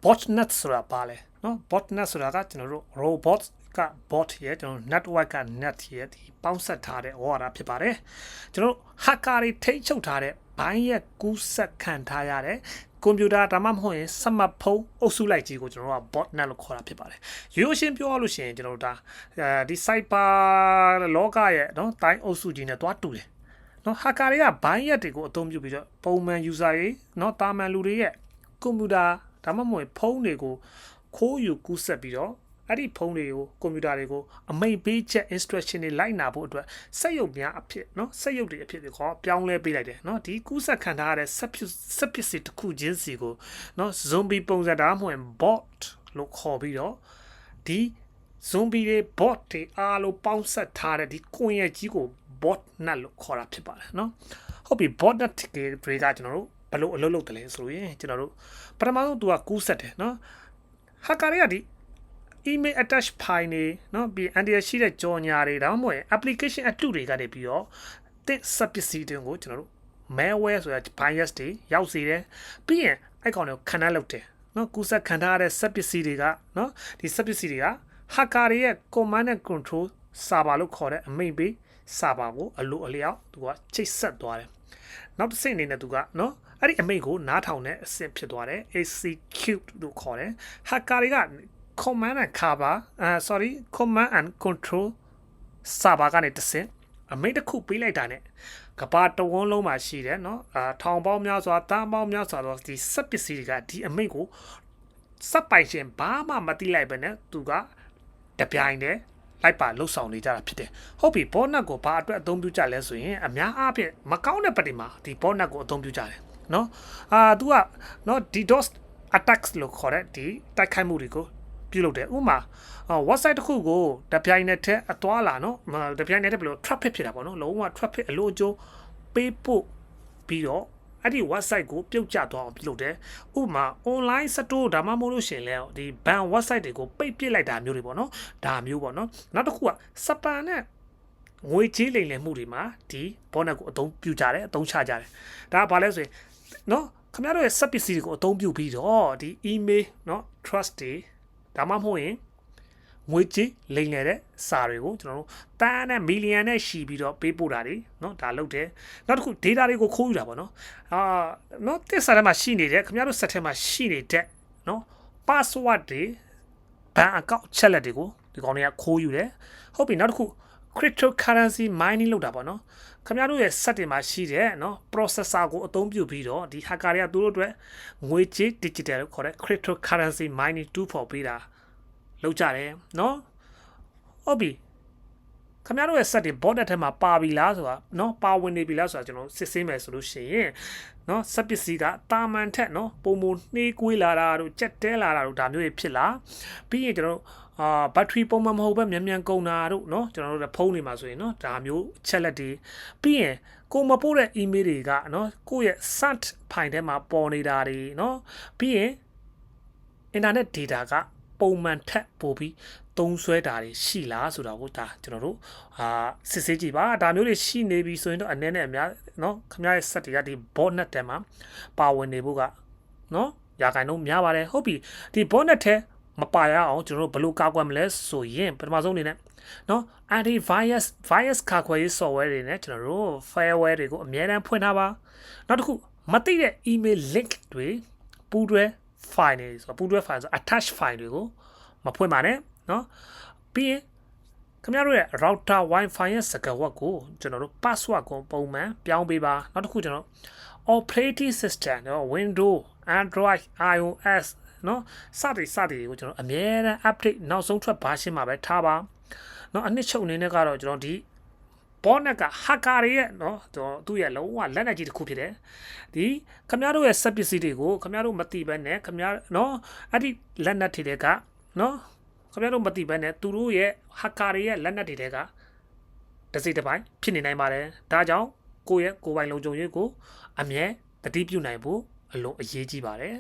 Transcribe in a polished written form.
botnet ဆိုတာပါလဲနော် botnet ဆိုတာကကျွန်တော်တို့ robot က bot ရဲ့ကျွန်တော် network က net ရဲ့ဒီပေါင်းဆက်ထားတဲ့ဝါဒဖြစ်ပါတယ်ကျွန်တော် hacker တွေထိန်းချုပ်ထားတဲ့ဘိုင်းရဲ့ကူးဆက်ခံထားရတဲ့ကွန်ပျူတာဒါမှမဟုတ်ရင်စမတ်ဖုန်းအုပ်စုလိုက်ကြီးကိုကျွန်တော်တို့က botnet လို့ခေါ်တာဖြစ်ပါတယ်ရိုးရှင်းပြောရလို့ရှိရင်ကျွန်တော်တို့ဒါဒီ cyber လောကရဲ့နော်တိုင်းအုပ်စုကြီးနဲ့တွားတူတယ်နော် hacker တွေကဘိုင်းရက်တွေကိုအသုံးပြုပြီးတော့ပုံမှန် user တွေနော်တာမန်လူတွေရဲ့ကွန်ပျူတာဒါမှမဟုတ်ဖုန်းတွေကိုခိုးယူကူးဆက်ပြီးတော့အဲ့ဒီဖုန်းတွေကိုကွန်ပျူတာတွေကိုအမိန့်ပေးချက် instruction တွေလိုက်နာဖို့အတွက်စက်ရုပ်များအဖြစ်နော်စက်ရုပ်တွေအဖြစ်ကိုပြောင်းလဲပေးလိုက်တယ်နော်ဒီကူးဆက်ခံထားရတဲ့စက်ပစ္စည်းတစ်ခုချင်းစီကိုနော် zombie ပုံစံဒါမှမဟုတ် bot လို့ခေါ်ပြီးတော့ဒီ zombie တွေ bot တွေအားလုံးပေါင်းဆက်ထားတဲ့ဒီကွန်ရက်ကြီးကို botnet လို့ခေါ်တာဖြစ်ပါတယ်နော်ဟုတ်ပြီ botnet တွေကကျွန်တော်တို့ဘယ်လိုအလုပ်လုပ်တယ်လဲဆိုရင်ကျွန်တော်တို့ပထမဆုံးသူကကူးဆက်တယ်နော် hacker တွေကဒီ email attach file နေနော်ပြီး anti ရှိတဲ့ကြော်ညာတွေဒါမှမဟုတ် application အတုတွေကနေပြီးတော့တစ်စပစ္စည်းတွေကိုကျွန်တော်တို့ malware ဆိုတာ virus တွေရောက်စေတယ်ပြီးရင်အဲ့ကောင်တွေကိုခဏလုပ်တယ်နော်ကူးဆက်ခံထားရတဲ့စပစ္စည်းတွေကနော်ဒီစပစ္စည်းတွေက hacker တွေရဲ့ command and control server လို့ခေါ်တဲ့အမိန့်ပေး server ကိုအလိုအလျောက်သူကချိတ်ဆက်သွားတယ်နောက်တစ်ဆင့်အနေနဲ့သူကနော်အဲ့ဒီအမိန့်ကိုနားထောင်တဲ့အဆင့်ဖြစ်သွားတယ် execute လို့ခေါ်တယ် hacker တွေက command and command and control server ကနေတစ်ဆင့်အမိန့်တစ်ခုပေးလိုက်တာနဲ့ကဘာတဝန်းလုံးမှာရှိတယ်နော်ထောင်ပေါင်းများစွာတန်းပေါင်းများစွာတော့ဒီစက်ပစ္စည်းတွေကဒီအမိန့်ကိုစက်ပိုင်ရှင်ဘာမှမသိလိုက်ပဲနဲ့သူကတပြိုင်တည်းလိုက်ပါလှုပ်ဆောင်နေကြတာဖြစ်တယ်ဟုတ်ပြီ botnet ကိုဘာအတွက်အသုံးပြုကြလဲဆိုရင်အများအားဖြင့်မကောင်းတဲ့ပတ်တွေမှာဒီ botnet ကိုအသုံးပြုကြတယ်နော်သူကနော် DDoS attacks လို့ခေါ်တဲ့ဒီတိုက်ခိုက်မှုတွေကိုပြုလုပ်တယ်ဥပမာwebsite တစ်ခုကိုတပြိုင်နက်တည်းအသွားလာနော်တပြိုင်နက်တည်းဘယ်လို traffic ဖြစ်တာပေါ့နော်လုံးဝ traffic အလိုအကျိုးပေးဖို့ပြီးတော့အဲ့ဒီ website ကိုပြုတ်ကျသွားအောင်ပြုလုပ်တယ်ဥပမာ online store ဒါမှမဟုတ်လို့ရှင်လဲဒီ ban website တွေကိုပိတ်ပစ်လိုက်တာမျိုးတွေပေါ့နော်ဒါမျိုးပေါ့နော်နောက်တစ်ခုကစပန်နဲ့ငွေကြေးလိမ်လည်မှုတွေမှာဒီ botnet ကိုအသုံးပြုကြတယ်အသုံးချကြတယ်ဒါကဘာလဲဆိုရင်နော်ခင်ဗျားတို့ရဲ့ sub ပစ္စည်းတွေကိုအသုံးပြုပြီးတော့ဒီ email နော် trust တွေဒါမှမဟုတ်ရင်ငွေကြေးလိမ်လည်တဲ့စာတွေကိုကျွန်တော်တို့တန်းနဲ့မီလီယံနဲ့ရှိပြီးတော့ပေးပို့တာတွေเนาะဒါလုပ်တယ်နောက်တစ်ခု data တွေကိုခိုးယူတာပေါ့နော်เนาะတစ်စာထဲမှာရှိနေတဲ့ခင်ဗျားတို့ set ထဲမှာရှိနေတဲ့เนาะ password တွေဘဏ် account ချက်လက်တွေကိုဒီကောင်တွေကခိုးယူတယ်ဟုတ်ပြီနောက်တစ်ခု cryptocurrency mining လုပ်တာပေါ့နော်ခင်ဗျားတို့ရဲ့ set တွေမှာရှိတဲ့เนาะ processor ကိုအသုံးပြုပြီးတော့ဒီ hacker တွေကသူတို့အတွက်ငွေကြေး digital လို့ခေါ်တဲ့ cryptocurrency mining တူးဖော်ပေးတာလောက်ကြတယ်เนาะဟုတ်ပြီခင်ဗျားတို့ရဲ့ set တွေ botnet ထဲမှာပါပြီလားဆိုတာเนาะပါဝင်နေပြီလားဆိုတာကျွန်တော်စစ်ဆေးမယ်ဆိုလို့ရှိရင်เนาะ set ပစ္စည်းကတာမန်ထက်เนาะပုံမနှေးကွေးလာတာတို့ကြက်တဲလာတာတို့ဒါမျိုးတွေဖြစ်လာပြီးရင်ကျွန်တော်ဘက်ထရီပုံမှန်မဟုတ်ဘဲမြန်ကုန်တာတို့เนาะကျွန်တော်တို့ဖုန်းတွေမှာဆိုရင်เนาะဒါမျိုးချက်လက်တွေပြီးရင်ကိုမပို့တဲ့ email တွေကเนาะကိုယ့်ရဲ့ sent file ထဲမှာပေါ်နေတာတွေเนาะပြီးရင် internet data ကပုံမှန်ထက်ပိုပြီးသုံးစွဲတာတွေရှိလားဆိုတာကိုဒါကျွန်တော်တို့စစ်ဆေးကြည့်ပါဒါမျိုးတွေရှိနေပြီဆိုရင်တော့အနေနဲ့အများเนาะခင်ဗျားရဲ့ set တွေကဒီ botnet ထဲမှာပါဝင်နေဖို့ကเนาะရာခိုင်နှုန်းများပါတယ်ဟုတ်ပြီဒီ botnet ထဲမပါရအောင်ကျွန်တော်တို့ဘယ်လိုကာကွယ်မလဲဆိုရင်ပထမဆုံးအနေနဲ့เนาะ antivirus ကာကွယ်ရေး software တွေနဲ့ကျွန်တော်တို့ firewall တွေကိုအများအားဖွင့်ထားပါနောက်တစ်ခုမသိတဲ့ email link တွေပူးတွဲ file တွေဆိုပူးတွဲ file ဆို attach file တွေကိုမဖွင့်ပါနဲ့เนาะပြီးရင်ခင်ဗျားတို့ရဲ့ router wifi ရဲ့စကားဝတ်ကိုကျွန်တော်တို့ password ကိုပုံမှန်ပြောင်းပေးပါနောက်တစ်ခုကျွန်တော် operating system เนาะ Windows Android iOS เนาะစသည်ကိုကျွန်တော်အမြဲတမ်း update နောက်ဆုံးထွက် version မှာပဲထားပါเนาะအနှစ်ချုပ်အနေနဲ့ကတော့ကျွန်တော်ဒီ botnet က hacker တွေရဲ့เนาะသူ့ရဲ့လုံးဝလက်နက်ကြီးတစ်ခုဖြစ်တယ်ဒီခင်ဗျားတို့ရဲ့ set ပစ္စည်းတွေကိုခင်ဗျားတို့မသိဘဲနဲ့ခင်ဗျားเนาะအဲ့ဒီလက်နက်တွေကเนาะခင်ဗျားတို့မသိဘဲနဲ့သူတို့ရဲ့ hacker တွေရဲ့လက်နက်တွေကတစ်စိတ်တစ်ပိုင်းဖြစ်နေနိုင်ပါတယ်ဒါကြောင့်ကိုယ့်ရဲ့ကိုယ်ပိုင်လုံခြုံရေးကိုအမြဲတတိပြုနိုင်ဖို့အလွန်အရေးကြီးပါတယ်